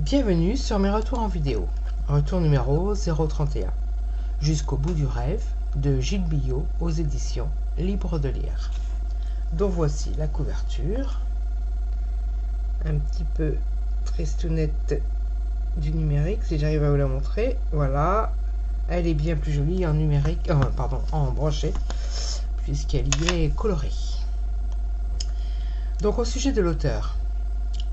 Bienvenue sur mes retours en vidéo. Retour numéro 031. Jusqu'au bout du rêve de Gilles Billot aux éditions Libre de lire. Donc voici la couverture. Un petit peu tristounette du numérique, si j'arrive à vous la montrer. Voilà. Elle est bien plus jolie en numérique, en broché, puisqu'elle y est colorée. Donc au sujet de l'auteur.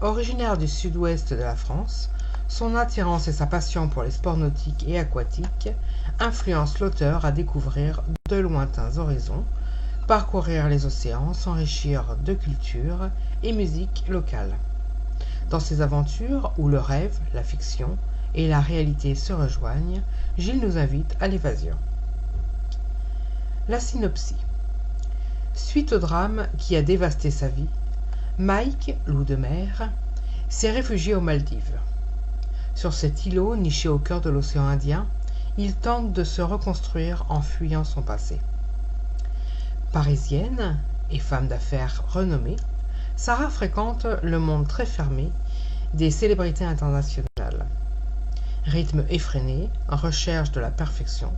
Originaire du sud-ouest de la France, son attirance et sa passion pour les sports nautiques et aquatiques influencent l'auteur à découvrir de lointains horizons, parcourir les océans, s'enrichir de culture et musique locale. Dans ses aventures où le rêve, la fiction et la réalité se rejoignent, Gilles nous invite à l'évasion. La synopsie. Suite au drame qui a dévasté sa vie, Mike, loup de mer, s'est réfugié aux Maldives. Sur cet îlot niché au cœur de l'océan Indien, il tente de se reconstruire en fuyant son passé. Parisienne et femme d'affaires renommée, Sarah fréquente le monde très fermé des célébrités internationales. Rythme effréné, en recherche de la perfection,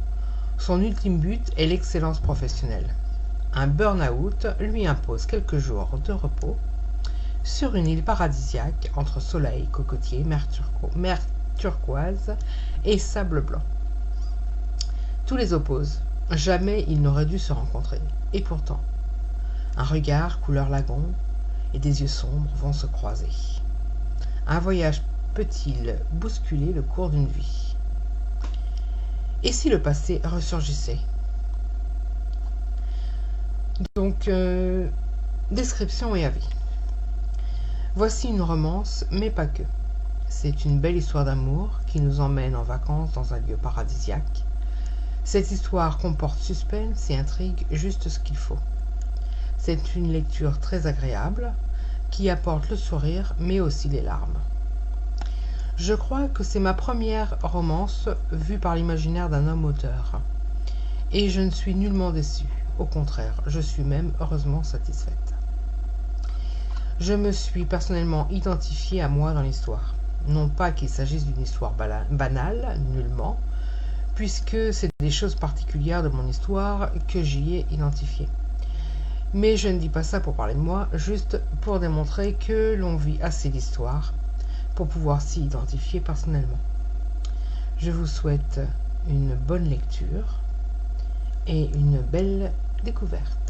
son ultime but est l'excellence professionnelle. Un burn-out lui impose quelques jours de repos sur une île paradisiaque entre soleil, cocotier, mer turquoise et sable blanc. Tous les opposent. Jamais ils n'auraient dû se rencontrer. Et pourtant, un regard couleur lagon et des yeux sombres vont se croiser. Un voyage peut-il bousculer le cours d'une vie? Et si le passé ressurgissait? Donc, description et avis. Voici une romance, mais pas que. C'est une belle histoire d'amour qui nous emmène en vacances dans un lieu paradisiaque. Cette histoire comporte suspense et intrigue juste ce qu'il faut. C'est une lecture très agréable qui apporte le sourire mais aussi les larmes. Je crois que c'est ma première romance vue par l'imaginaire d'un homme auteur. Et je ne suis nullement déçue. Au contraire, je suis même heureusement satisfaite. Je me suis personnellement identifiée à moi dans l'histoire. Non pas qu'il s'agisse d'une histoire banale, nullement, puisque c'est des choses particulières de mon histoire que j'y ai identifiées. Mais je ne dis pas ça pour parler de moi, juste pour démontrer que l'on vit assez d'histoires pour pouvoir s'y identifier personnellement. Je vous souhaite une bonne lecture et une belle découverte.